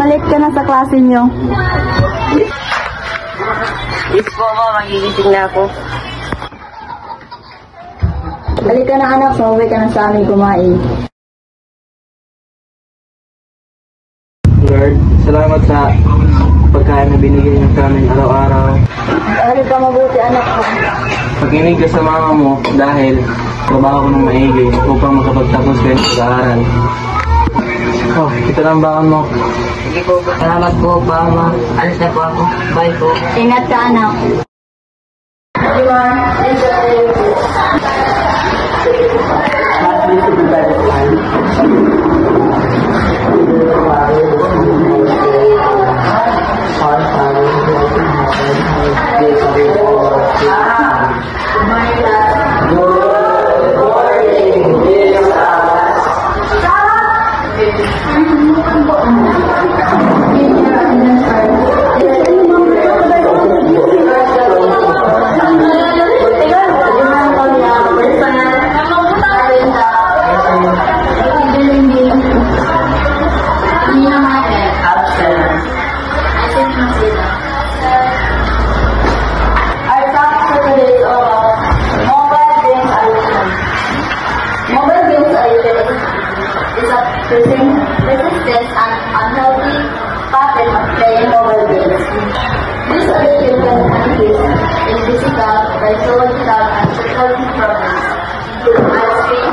malit ka na sa klase nyo. Yes po ma, magigising na ako. Halika na anak, sumabay ka na sa amin kumain. Lord, salamat sa pagkain na binigay niyo sa amin araw-araw. Aral ka mabuti anak ko. Pag-inig ka sa mama mo dahil trabaho ko ng maigi upang makapagtapos kayo sa pag-aaral. Oh, ito na ang baon mo. Sige po, salamat po pa ma. Alis na po ako. Bye po. Ingat ka anak. Resistance and unhealthy pattern of playing mobile games. This addiction can increase in physical, psychological, and social problems, including eye strain,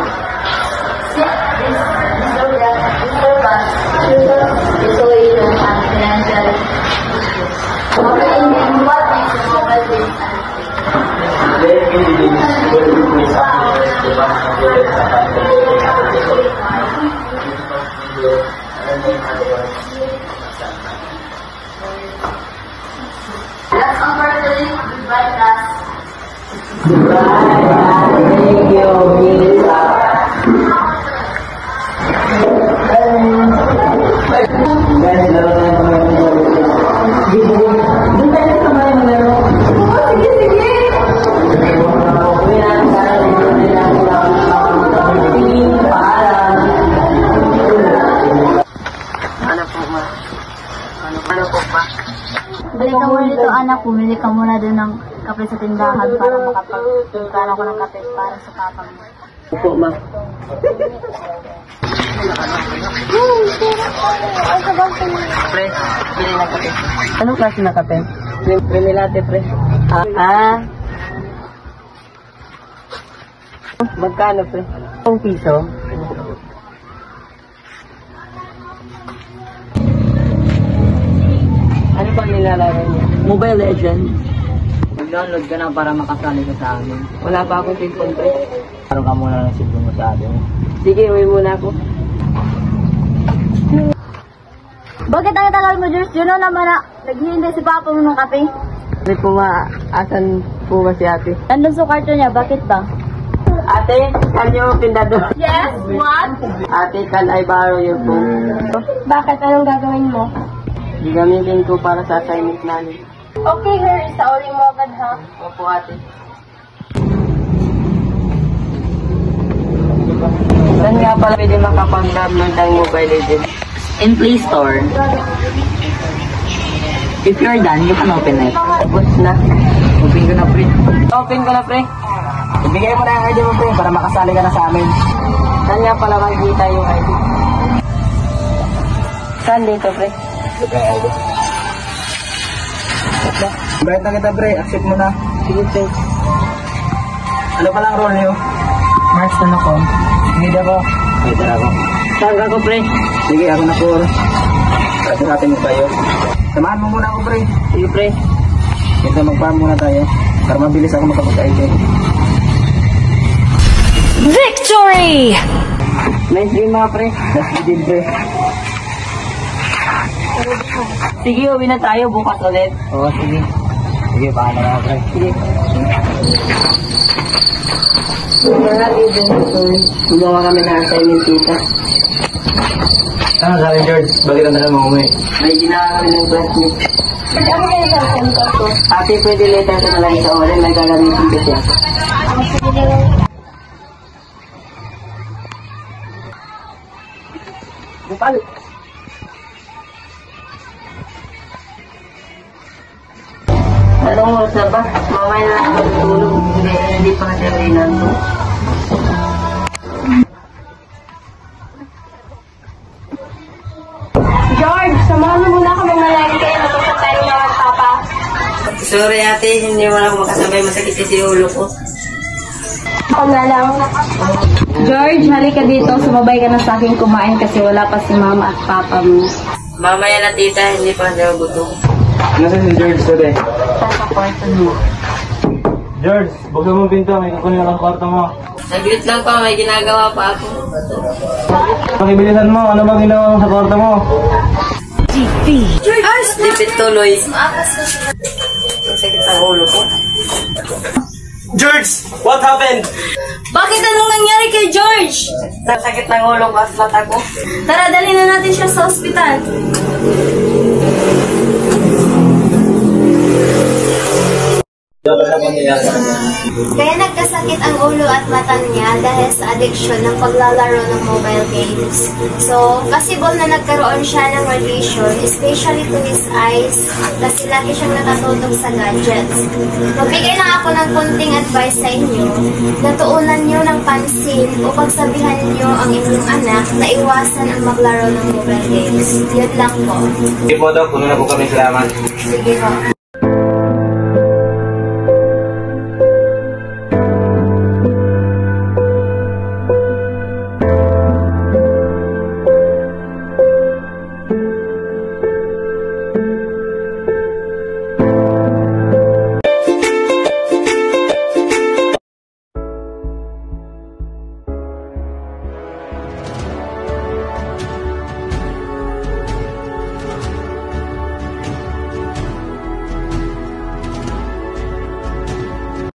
disturbance, social isolation, and financial issues. Okay, and what makes a mobile game That's all for today. Goodbye, class. Bye. Thank you, Lisa. Guys, laro tayo ng mga Doon tayo sa mga maglaro. Sige. Ano po pa? Balik ka muna dito anak, pumili ka muna doon ng kape sa tindahan para makapagpagkano ko ng kape para sa papa mo. Opo ma. Pre, pili ng kape. Anong klase na kape? Creamy latte, pre. Magkano, pre? 1 piso. Ano pang nilalaro niya? Mobile Legends. Mag-download ka na para makasali ka sa amin. Wala pa akong cellphone, pre. Laro ka muna ng cellphone mo sa atin. Sige, uwi muna ako. Bakit ang tagal mo, George? Yun naman na naghihintay si papa mo ng kape. Hindi po asan po ba si ate? Nandun sa kwarto niya, bakit ba? Ate, can you pindado? Yes, what? Ate, can I borrow your phone? Bakit? Anong gagawin mo? Gagamitin ko para sa assignment namin. Okay, hurry. Saurin mo agad, ha? Opo, ate. Saan nga pala pwede makapag-download ng Mobile Legends? In Play Store. If you're done, you can open it. Tapos na. Open ko na, pre. Open ko na, pre. Ibigay mo na yung ID mo, pre, para makasali ka na sa amin. Saan nga pala makikita yung ID? Saan dito, pre? Okay, ID. Bayad na kita, pre. Accept mo na. Sige, pre. Ano palang role niyo? Marks na ako. Need ako. May tara ako. Saan ka ko, pre? Sige, ako na po. Kasi natin mo tayo. Samahan mo muna ako, pre. Sige, pre. Ito, mag-farm muna tayo. Para mabilis ako makapag-ID. Victory! Nice game, mga pre. Din, pre. Sige, uwi na tayo bukas ulit. Oo, sige. Sige, paano na, pre. Sige. Mga kaibigan, gumawa kami ng assignment dito. Ano sabi, George? Bakit ang dala mo umuwi? May ginawa kami ng classmate. Ano kayo sa center ko? Ate, pwede later ka na lang sa orin. May gagamitin kasi ako. Ang sige lang. Bukal. Anong oras na ba? Mamaya na ako matutulog. Hindi pa natin kailan to. George, samahan mo muna kami malalim kayo. Magpapag tayo naman, Papa. Sorry ate, hindi mo lang makasabay. Masakit kasi ulo ko. Ako na lang. George, halika dito. Sumabay ka na sa akin kumain kasi wala pa si Mama at Papa mo. Mamaya na tita, hindi pa natin gutom. Nasaan si George today? Sa kwarto mo. George, buksan mo pinto. May kukunin ako ang kwarto mo. Saglit lang pa, may ginagawa pa ako. Pakibilisan mo. Ano bang ginawa mo sa kwarto mo? George! Lipit tuloy. Masakit ang ulo ko. George! What happened? Bakit anong nangyari kay George? Sakit ng ulo ko at mata ko. Tara, dali na natin siya sa ospital. Kaya nagkasakit ang ulo at mata niya dahil sa addiction ng paglalaro ng mobile games. So, possible na nagkaroon siya ng radiation, especially to his eyes, kasi lagi siyang nakatutok sa gadgets. Magbigay lang ako ng konting advice sa inyo, na tuunan niyo ng pansin o pagsabihan niyo ang inyong anak na iwasan ang maglaro ng mobile games. Yun lang po. Sige po, Doc. Puno na po kami. Salamat. Sige po.